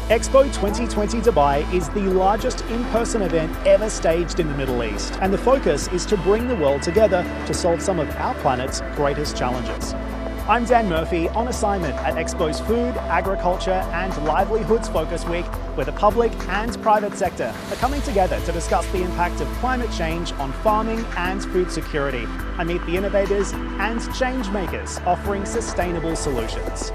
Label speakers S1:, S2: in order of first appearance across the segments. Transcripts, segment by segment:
S1: Expo 2020 Dubai is the largest in-person event ever staged in the Middle East, and the focus is to bring the world together to solve some of our planet's greatest challenges. I'm Dan Murphy on assignment at Expo's Food, Agriculture and Livelihoods Focus Week, where the public and private sector are coming together to discuss the impact of climate change on farming and food security. I meet the innovators and change makers offering sustainable solutions.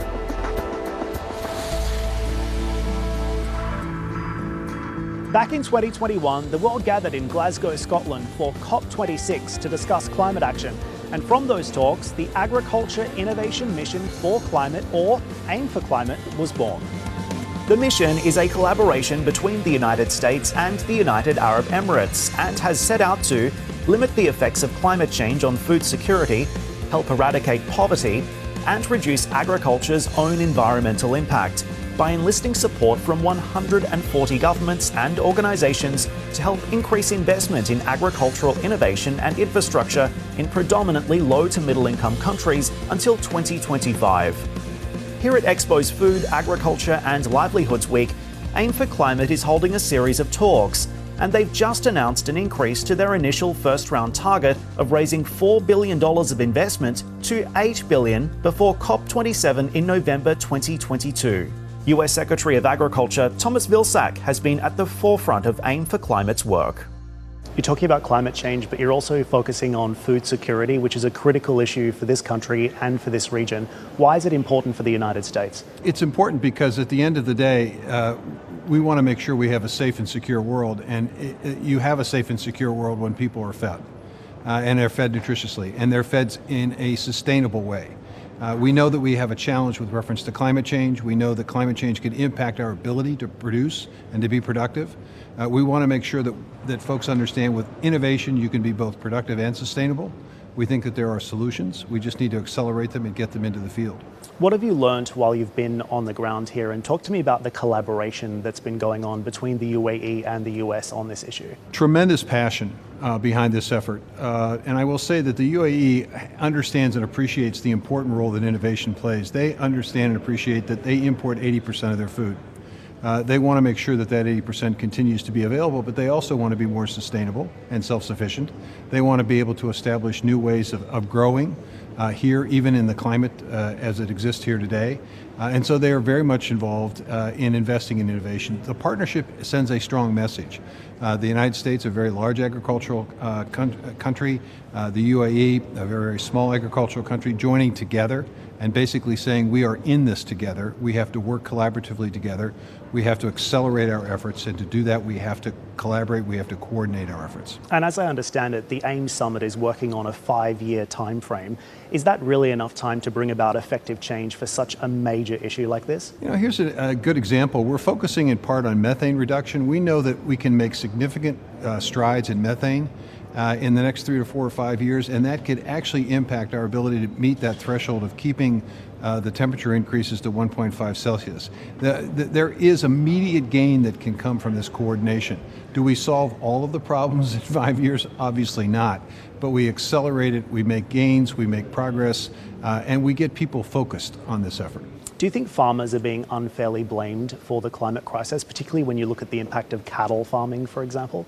S1: Back in 2021, the world gathered in Glasgow, Scotland for COP26 to discuss climate action. And from those talks, the Agriculture Innovation Mission for Climate, or AIM for Climate, was born. The mission is a collaboration between the United States and the United Arab Emirates and has set out to limit the effects of climate change on food security, help eradicate poverty, and reduce agriculture's own environmental impact by enlisting support from 140 governments and organisations to help increase investment in agricultural innovation and infrastructure in predominantly low to middle income countries until 2025. Here at Expo's Food, Agriculture and Livelihoods Week, AIM for Climate is holding a series of talks, and they've just announced an increase to their initial first round target of raising $4 billion of investment to $8 billion before COP27 in November 2022. US Secretary of Agriculture Thomas Vilsack has been at the forefront of AIM for Climate's work. You're talking about climate change, but you're also focusing on food security, which is a critical issue for this country and for this region. Why is it important for the United States?
S2: It's important because at the end of the day, we want to make sure we have a safe and secure world, and you have a safe and secure world when people are fed, and they're fed nutritiously, and they're fed in a sustainable way. We know that we have a challenge with reference to climate change. We know that climate change can impact our ability to produce and to be productive. We want to make sure that folks understand with innovation you can be both productive and sustainable. We think that there are solutions. We just need to accelerate them and get them into the field.
S1: What have you learned while you've been on the ground here? And talk to me about the collaboration that's been going on between the UAE and the US on this issue.
S2: Tremendous passion behind this effort. And I will say that the UAE understands and appreciates the important role that innovation plays. They understand and appreciate that they import 80% of their food. They want to make sure that 80% continues to be available, but they also want to be more sustainable and self-sufficient. They want to be able to establish new ways of growing here, even in the climate as it exists here today. And so they are very much involved in investing in innovation. The partnership sends a strong message. The United States, a very large agricultural country, the UAE, a very, very small agricultural country, joining together and basically saying we are in this together. We have to work collaboratively together. We have to accelerate our efforts, and to do that we have to collaborate, we have to coordinate our efforts. And
S1: as I understand it, the AIM Summit is working on a 5-year time frame. Is that really enough time to bring about effective change for such a major issue like this?
S2: You know, here's a good example. We're focusing in part on methane reduction. We know that we can make significant strides in methane in the next 3 to 4 or 5 years, and that could actually impact our ability to meet that threshold of keeping the temperature increases to 1.5 Celsius. There is immediate gain that can come from this coordination. Do we solve all of the problems in 5 years? Obviously not. But we accelerate it, we make gains, we make progress, and we get people focused on this effort.
S1: Do you think farmers are being unfairly blamed for the climate crisis, particularly when you look at the impact of cattle farming, for example?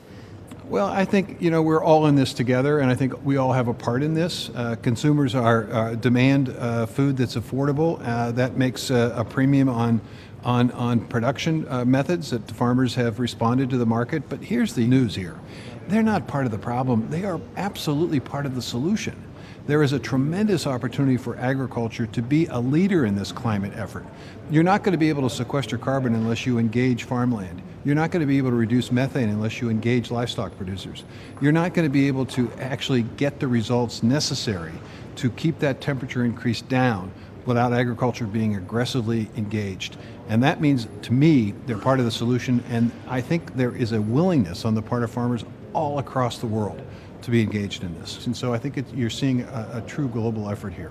S2: Well, I think, we're all in this together, and I think we all have a part in this. Consumers demand food that's affordable. That makes a premium on production methods that the farmers have responded to the market. But here's the news here. They're not part of the problem. They are absolutely part of the solution. There is a tremendous opportunity for agriculture to be a leader in this climate effort. You're not going to be able to sequester carbon unless you engage farmland. You're not going to be able to reduce methane unless you engage livestock producers. You're not going to be able to actually get the results necessary to keep that temperature increase down without agriculture being aggressively engaged. And that means, to me, they're part of the solution, and I think there is a willingness on the part of farmers all across the world to be engaged in this. And so I think you're seeing a true global effort here.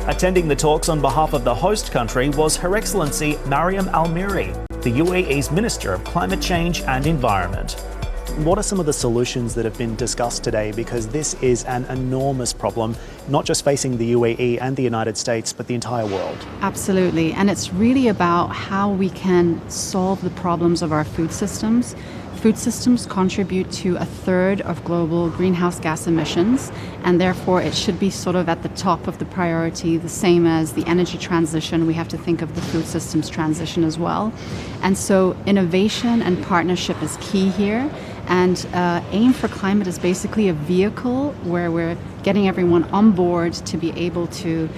S1: Attending the talks on behalf of the host country was Her Excellency Mariam AlMualim, the UAE's Minister of Climate Change and Environment. What are some of the solutions that have been discussed today? Because this is an enormous problem, not just facing the UAE and the United States, but the entire world.
S3: Absolutely. And it's really about how we can solve the problems of our food systems. Food systems contribute to 1/3 of global greenhouse gas emissions, and therefore it should be sort of at the top of the priority, the same as the energy transition. We have to think of the food systems transition as well. And so innovation and partnership is key here. And AIM for Climate is basically a vehicle where we're getting everyone on board to be able to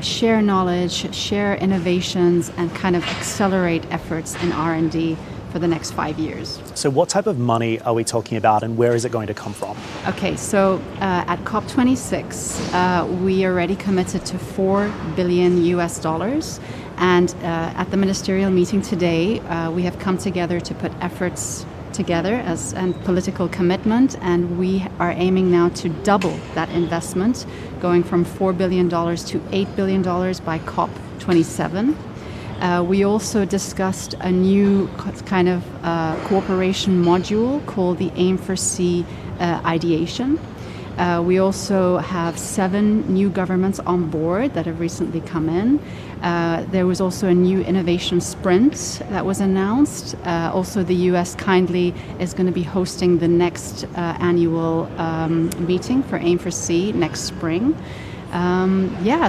S3: share knowledge, share innovations, and kind of accelerate efforts in R&D for the next 5 years.
S1: So what type of money are we talking about, and where is it going to come from?
S3: Okay, so at COP26, we already committed to $4 billion US. And at the ministerial meeting today, we have come together to put efforts together and political commitment, and we are aiming now to double that investment, going from $4 billion to $8 billion by COP27. We also discussed a new kind of cooperation module called the Aim for C ideation. We also have 7 new governments on board that have recently come in. There was also a new innovation sprint that was announced. Also, the US kindly is going to be hosting the next annual meeting for Aim for C next spring.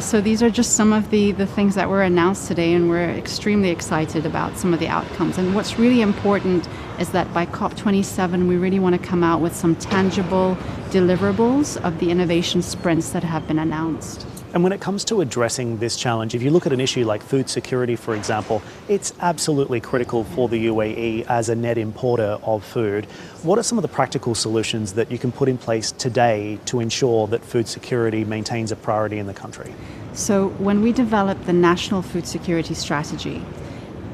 S3: So these are just some of the things that were announced today, and we're extremely excited about some of the outcomes. And what's really important is that by COP27, we really want to come out with some tangible deliverables of the innovation sprints that have been announced.
S1: And when it comes to addressing this challenge, if you look at an issue like food security, for example, it's absolutely critical for the UAE as a net importer of food. What are some of the practical solutions that you can put in place today to ensure that food security maintains a priority in the country?
S3: So when we developed the National Food Security Strategy,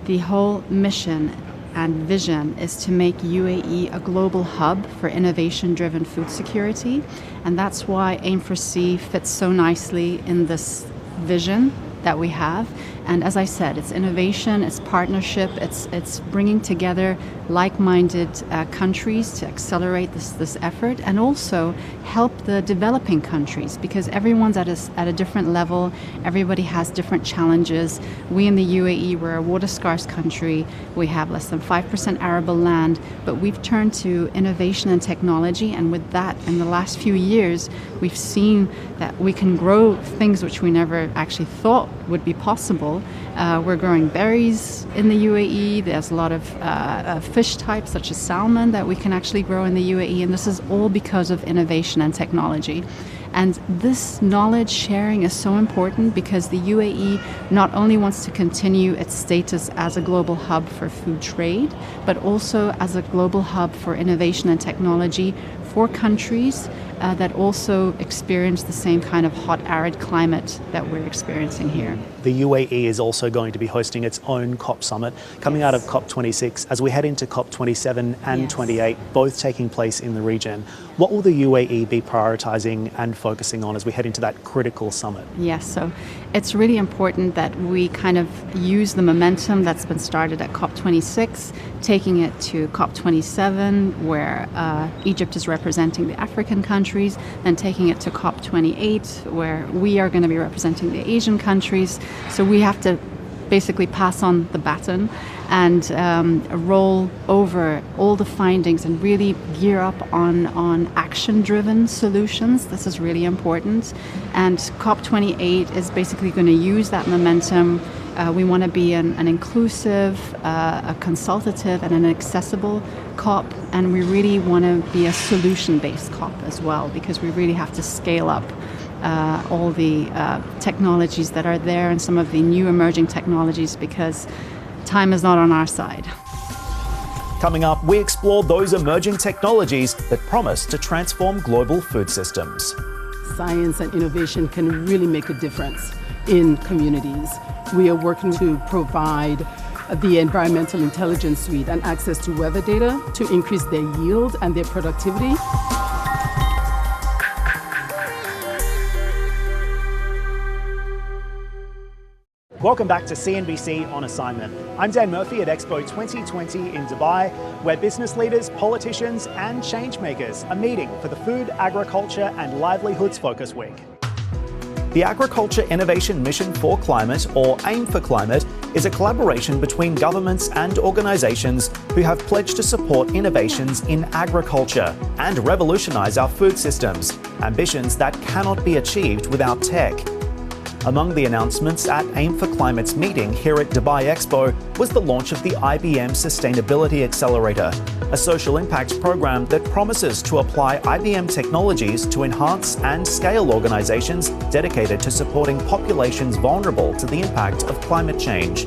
S3: the whole mission and vision is to make UAE a global hub for innovation-driven food security. And that's why Aim for C fits so nicely in this vision that we have. And as I said, it's innovation, it's partnership, it's bringing together like-minded countries to accelerate this effort, and also help the developing countries, because everyone's at a different level, everybody has different challenges. We in the UAE, we're a water-scarce country, we have less than 5% arable land, but we've turned to innovation and technology, and with that, in the last few years, we've seen that we can grow things which we never actually thought would be possible. We're growing berries in the UAE. There's a lot of fish types such as salmon that we can actually grow in the UAE, and this is all because of innovation and technology. And this knowledge sharing is so important because the UAE not only wants to continue its status as a global hub for food trade, but also as a global hub for innovation and technology for countries that also experience the same kind of hot, arid climate that we're experiencing here.
S1: The UAE is also going to be hosting its own COP summit coming out of COP26 as we head into COP27 and 28, both taking place in the region. What will the UAE be prioritising and focusing on as we head into that critical summit?
S3: Yes, so it's really important that we kind of use the momentum that's been started at COP26, taking it to COP27, where Egypt is representing the African countries, then taking it to COP28, where we are going to be representing the Asian countries. So we have to basically pass on the baton and roll over all the findings and really gear up on action-driven solutions. This is really important. And COP28 is basically going to use that momentum. We want to be an inclusive, a consultative, and an accessible COP, and we really want to be a solution-based COP as well, because we really have to scale up all the technologies that are there and some of the new emerging technologies, because time is not on our side.
S1: Coming up, we explore those emerging technologies that promise to transform global food systems.
S4: Science and innovation can really make a difference in communities. We are working to provide the Environmental Intelligence Suite and access to weather data to increase their yield and their productivity.
S1: Welcome back to CNBC On Assignment. I'm Dan Murphy at Expo 2020 in Dubai, where business leaders, politicians and changemakers are meeting for the Food, Agriculture and Livelihoods Focus Week. The Agriculture Innovation Mission for Climate, or AIM for Climate, is a collaboration between governments and organisations who have pledged to support innovations in agriculture and revolutionise our food systems, ambitions that cannot be achieved without tech. Among the announcements at AIM for Climate's meeting here at Dubai Expo was the launch of the IBM Sustainability Accelerator, a social impact program that promises to apply IBM technologies to enhance and scale organisations dedicated to supporting populations vulnerable to the impact of climate change.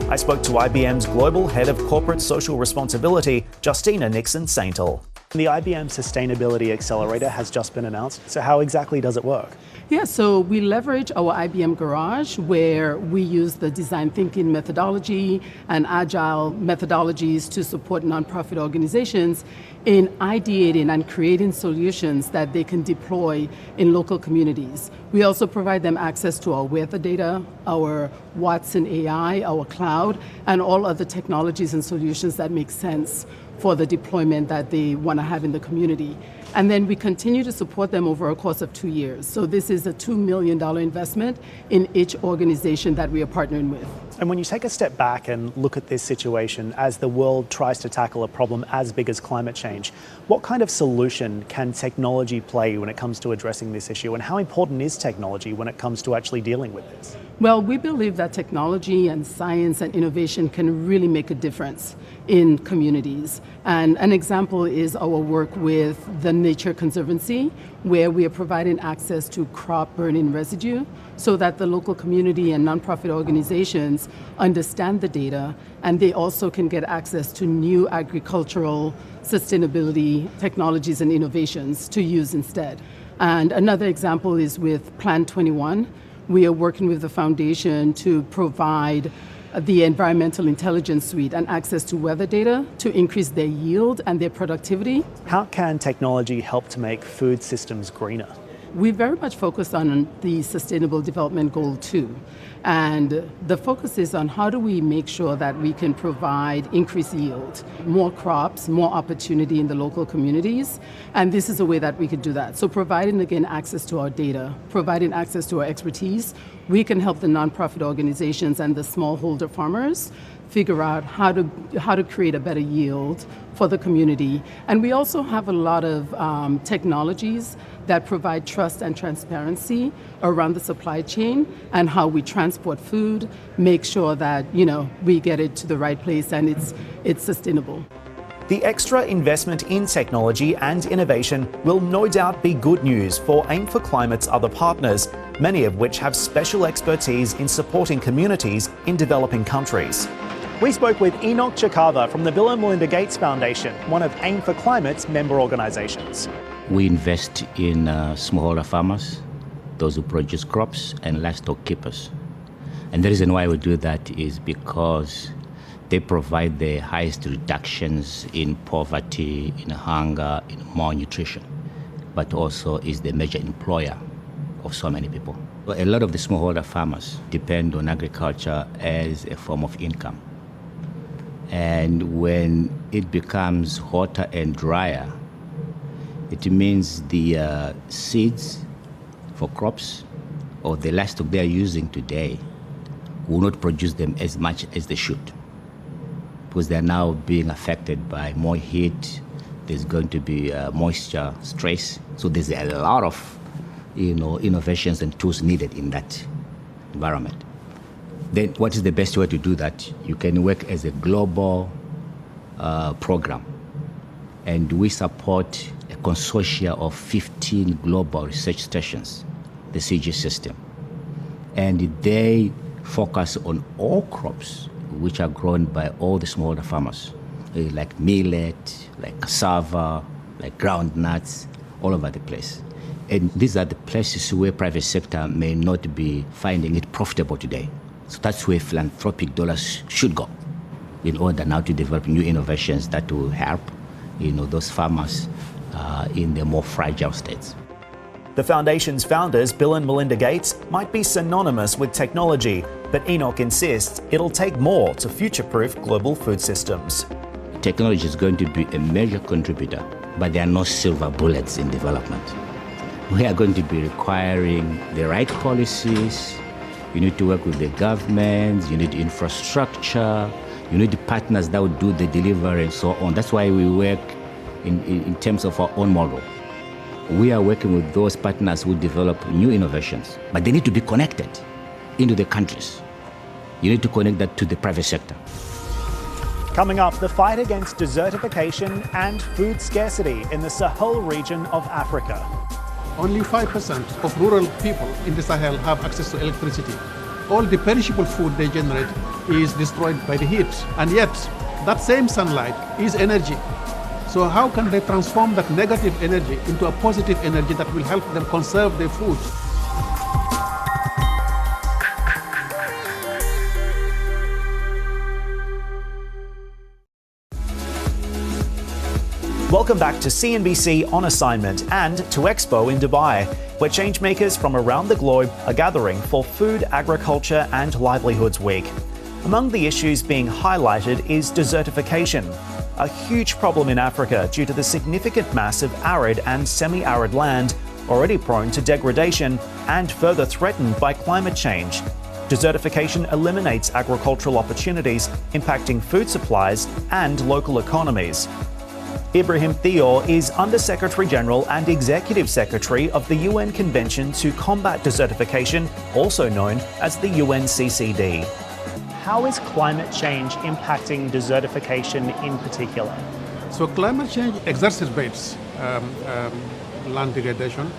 S1: I spoke to IBM's Global Head of Corporate Social Responsibility, Justina Nixon-Saintel. The IBM Sustainability Accelerator has just been announced, so how exactly does it work?
S4: Yeah, so we leverage our IBM Garage, where we use the design thinking methodology and agile methodologies to support nonprofit organizations in ideating and creating solutions that they can deploy in local communities. We also provide them access to our weather data, our Watson AI, our cloud, and all other technologies and solutions that make sense for the deployment that they want to have in the community. And then we continue to support them over a course of 2 years. So this is a $2 million investment in each organization that we are partnering with.
S1: And when you take a step back and look at this situation as the world tries to tackle a problem as big as climate change, what kind of solution can technology play when it comes to addressing this issue? And how important is technology when it comes to actually dealing with this?
S4: Well, we believe that technology and science and innovation can really make a difference in communities. And an example is our work with the Nature Conservancy, where we are providing access to crop burning residue so that the local community and nonprofit organizations understand the data, and they also can get access to new agricultural sustainability technologies and innovations to use instead. And another example is with Plan 21. We are working with the foundation to provide the Environmental Intelligence Suite and access to weather data to increase their yield and their productivity.
S1: How can technology help to make food systems greener?
S4: We very much focus on the Sustainable Development Goal 2. And the focus is on how do we make sure that we can provide increased yield, more crops, more opportunity in the local communities. And this is a way that we could do that. So providing, again, access to our data, providing access to our expertise, we can help the nonprofit organizations and the smallholder farmers figure out how to create a better yield for the community. And we also have a lot of technologies that provide trust and transparency around the supply chain and how we transport food, make sure that, we get it to the right place and it's sustainable.
S1: The extra investment in technology and innovation will no doubt be good news for AIM for Climate's other partners, many of which have special expertise in supporting communities in developing countries. We spoke with Enoch Chakava from the Bill and Melinda Gates Foundation, one of AIM for Climate's member organisations.
S5: We invest in smallholder farmers, those who produce crops, and livestock keepers. And the reason why we do that is because they provide the highest reductions in poverty, in hunger, in malnutrition, but also is the major employer of so many people. A lot of the smallholder farmers depend on agriculture as a form of income. And when it becomes hotter and drier, it means the seeds for crops or the livestock they are using today will not produce them as much as they should, because they are now being affected by more heat. There's going to be moisture stress. So there's a lot of innovations and tools needed in that environment. Then what is the best way to do that? You can work as a global program. And we support a consortia of 15 global research stations, the CG system. And they focus on all crops which are grown by all the smallholder farmers, like millet, like cassava, like groundnuts, all over the place. And these are the places where private sector may not be finding it profitable today. So that's where philanthropic dollars should go in order now to develop new innovations that will help those farmers in the more fragile states.
S1: The foundation's founders, Bill and Melinda Gates, might be synonymous with technology, But Enoch insists it'll take more to future-proof global food systems.
S5: Technology is going to be a major contributor, but there are no silver bullets in development. We are going to be requiring the right policies. You need to work with the government, you need infrastructure, you need partners that would do the delivery and so on. That's why we work in terms of our own model. We are working with those partners who develop new innovations, but they need to be connected into the countries. You need to connect that to the private sector.
S1: Coming up, the fight against desertification and food scarcity in the Sahel region of Africa.
S6: Only 5% of rural people in the Sahel have access to electricity. All the perishable food they generate is destroyed by the heat. And yet, that same sunlight is energy. So how can they transform that negative energy into a positive energy that will help them conserve their food?
S1: Welcome back to CNBC On Assignment and to Expo in Dubai, where changemakers from around the globe are gathering for Food, Agriculture and Livelihoods Week. Among the issues being highlighted is desertification, a huge problem in Africa due to the significant mass of arid and semi-arid land already prone to degradation and further threatened by climate change. Desertification eliminates agricultural opportunities, impacting food supplies and local economies. Ibrahim Theo is Under-Secretary General and Executive Secretary of the UN Convention to Combat Desertification, also known as the UNCCD. How is climate change impacting desertification in particular?
S6: So climate change exacerbates land degradation.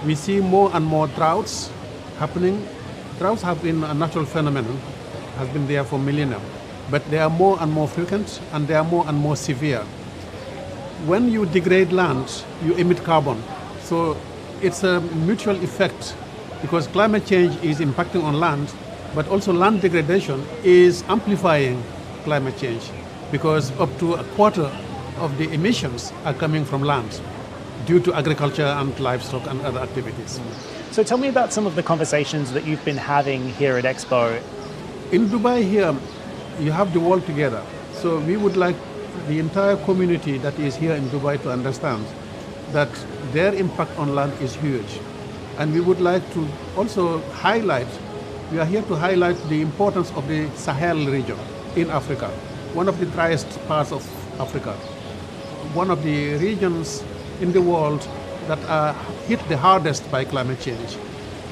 S6: We see more and more droughts happening. Droughts have been a natural phenomenon, has been there for millennia, but they are more and more frequent and they are more and more severe. When you degrade land, you emit carbon. So it's a mutual effect because climate change is impacting on land, but also land degradation is amplifying climate change because up to a quarter of the emissions are coming from land due to agriculture and livestock and other activities.
S1: So tell me about some of the conversations that you've been having here at Expo.
S6: In Dubai here, you have the world together. So we would like the entire community that is here in Dubai to understand that their impact on land is huge. And we would like to also highlight, we are here to highlight the importance of the Sahel region in Africa, one of the driest parts of Africa, one of the regions in the world that are hit the hardest by climate change.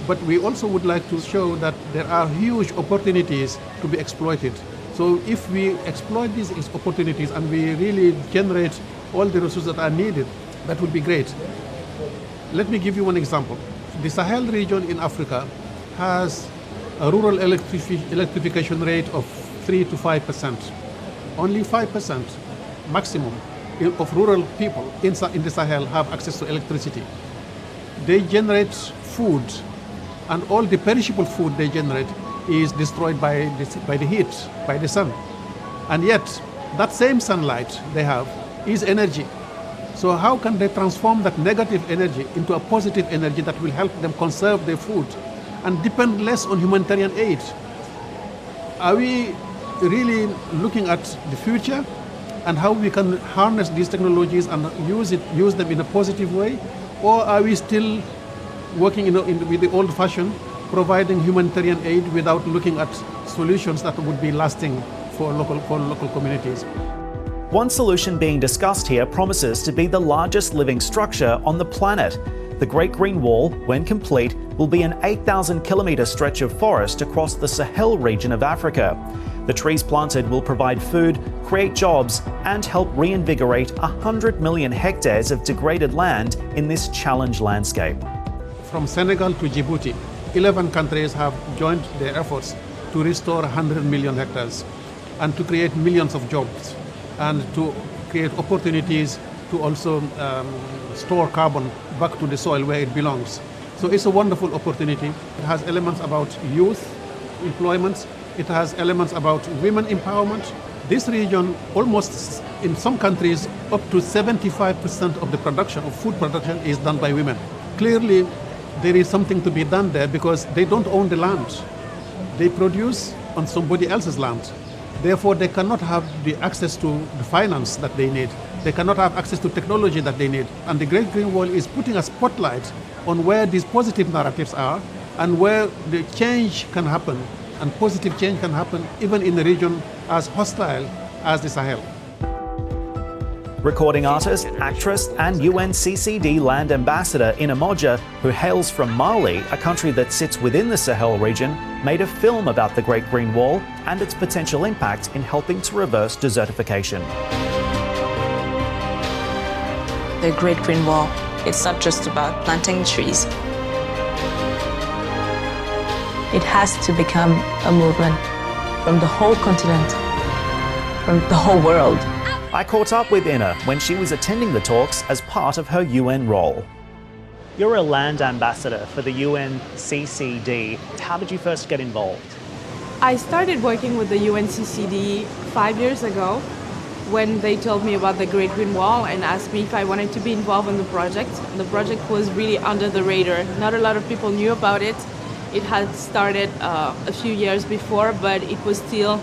S6: But we also would like to show that there are huge opportunities to be exploited. So if we exploit these opportunities and we really generate all the resources that are needed, that would be great. Let me give you one example. The Sahel region in Africa has a rural electrification rate of 3 to 5%. Only 5% maximum of rural people in the Sahel have access to electricity. They generate food, and all the perishable food they generate is destroyed by the heat, by the sun. And yet, that same sunlight they have is energy. So how can they transform that negative energy into a positive energy that will help them conserve their food and depend less on humanitarian aid? Are we really looking at the future and how we can harness these technologies and use them in a positive way? Or are we still working with the old fashioned, providing humanitarian aid without looking at solutions that would be lasting for local communities?
S1: One solution being discussed here promises to be the largest living structure on the planet. The Great Green Wall, when complete, will be an 8,000-kilometre stretch of forest across the Sahel region of Africa. The trees planted will provide food, create jobs, and help reinvigorate 100 million hectares of degraded land in this challenged landscape.
S6: From Senegal to Djibouti, 11 countries have joined their efforts to restore 100 million hectares and to create millions of jobs and to create opportunities to also store carbon back to the soil where it belongs. So it's a wonderful opportunity. It has elements about youth employment. It has elements about women empowerment. This region, almost in some countries, up to 75% of the production, of food production, is done by women. Clearly, there is something to be done there because they don't own the land. they produce on somebody else's land. Therefore, they cannot have the access to the finance that they need. They cannot have access to technology that they need. And the Great Green Wall is putting a spotlight on where these positive narratives are and where the change can happen, and positive change can happen even in a region as hostile as the Sahel.
S1: Recording artist, actress and UNCCD land ambassador Ina Moja, who hails from Mali, a country that sits within the Sahel region, made a film about the Great Green Wall and its potential impact in helping to reverse desertification.
S7: The Great Green Wall, it's not just about planting trees. It has to become a movement from the whole continent, from the whole world.
S1: I caught up with Ina when she was attending the talks as part of her UN role. You're a land ambassador for the UNCCD. How did you first get involved?
S8: I started working with the UNCCD 5 years ago when they told me about the Great Green Wall and asked me if I wanted to be involved in the project. The project was really under the radar. Not a lot of people knew about it. It had started a few years before, but it was still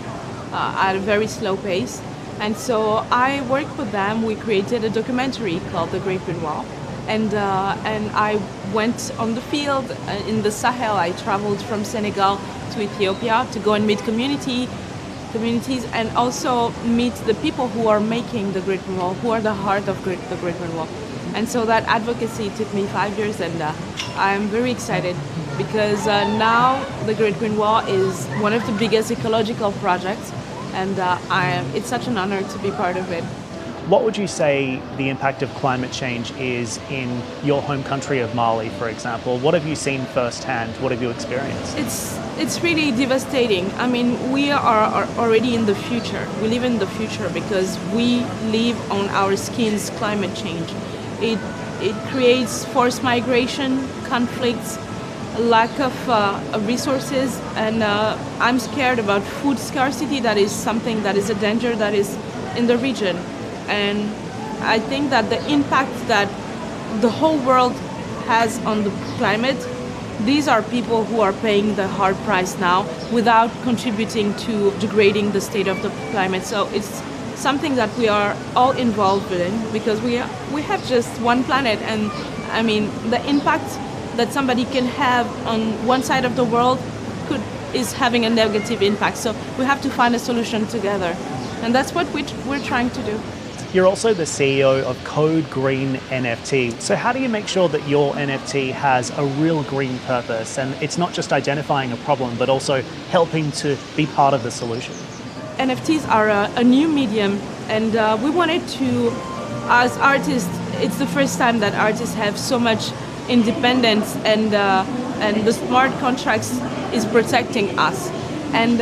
S8: at a very slow pace. And so I worked with them. We created a documentary called The Great Green Wall. And I went on the field in the Sahel. I traveled from Senegal to Ethiopia to go and meet communities and also meet the people who are making the Great Green Wall, who are the heart of the Great Green Wall. And so that advocacy took me 5 years, and I'm very excited because now the Great Green Wall is one of the biggest ecological projects, and it's such an honor to be part of it.
S1: What would you say the impact of climate change is in your home country of Mali, for example? What have you seen firsthand? What have you experienced?
S8: It's really devastating. I mean, we are already in the future. We live in the future because we live on our skin's climate change. It creates forced migration, conflicts, lack of resources, and I'm scared about food scarcity. That is something that is a danger that is in the region. And I think that the impact that the whole world has on the climate, these are people who are paying the hard price now without contributing to degrading the state of the climate. So it's something that we are all involved in because we have just one planet, and I mean the impact that somebody can have on one side of the world is having a negative impact. So we have to find a solution together, and that's what we're trying to do.
S1: You're also the CEO of Code Green NFT. So how do you make sure that your NFT has a real green purpose and it's not just identifying a problem, but also helping to be part of the solution?
S8: NFTs are a new medium, and we wanted to, as artists, it's the first time that artists have so much independence, and the smart contracts is protecting us. And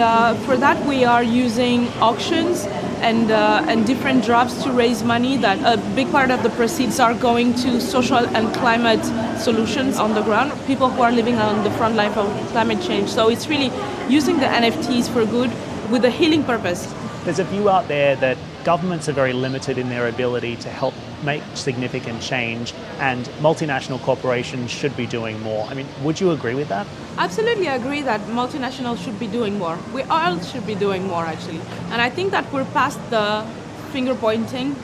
S8: for that we are using auctions and different drops to raise money. That a big part of the proceeds are going to social and climate solutions on the ground, people who are living on the front line of climate change. So it's really using the NFTs for good with a healing purpose.
S1: There's a view out there that governments are very limited in their ability to help make significant change, and multinational corporations should be doing more. I mean, would you agree with that?
S8: Absolutely agree that multinationals should be doing more. We all should be doing more, actually. And I think that we're past the finger pointing.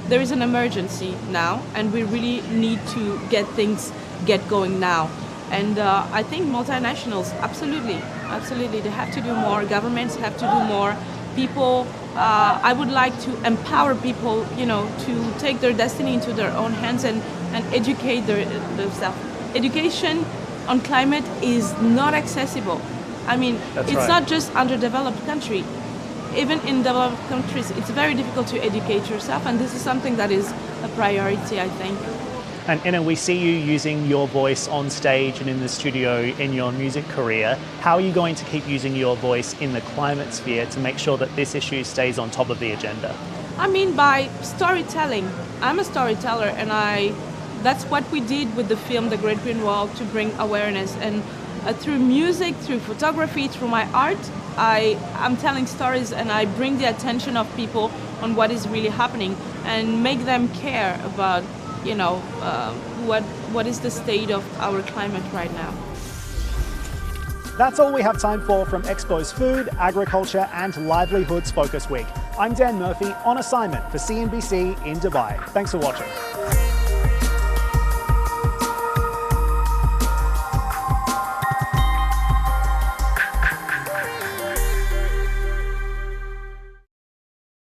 S8: There is an emergency now, and we really need to get going now. And I think multinationals, absolutely, they have to do more. Governments have to do more. People, I would like to empower people, to take their destiny into their own hands and educate themselves. Education on climate is not accessible. I mean, it's not just underdeveloped country. Even in developed countries, it's very difficult to educate yourself, and this is something that is a priority, I think.
S1: And we see you using your voice on stage and in the studio in your music career. How are you going to keep using your voice in the climate sphere to make sure that this issue stays on top of the agenda?
S8: I mean, by storytelling. I'm a storyteller, and that's what we did with the film The Great Green Wall, to bring awareness. And through music, through photography, through my art, I'm telling stories, and I bring the attention of people on what is really happening and make them care about what is the state of our climate right now.
S1: That's all we have time for from Expo's Food, Agriculture and Livelihoods Focus Week. I'm Dan Murphy on assignment for CNBC in Dubai. Thanks for watching.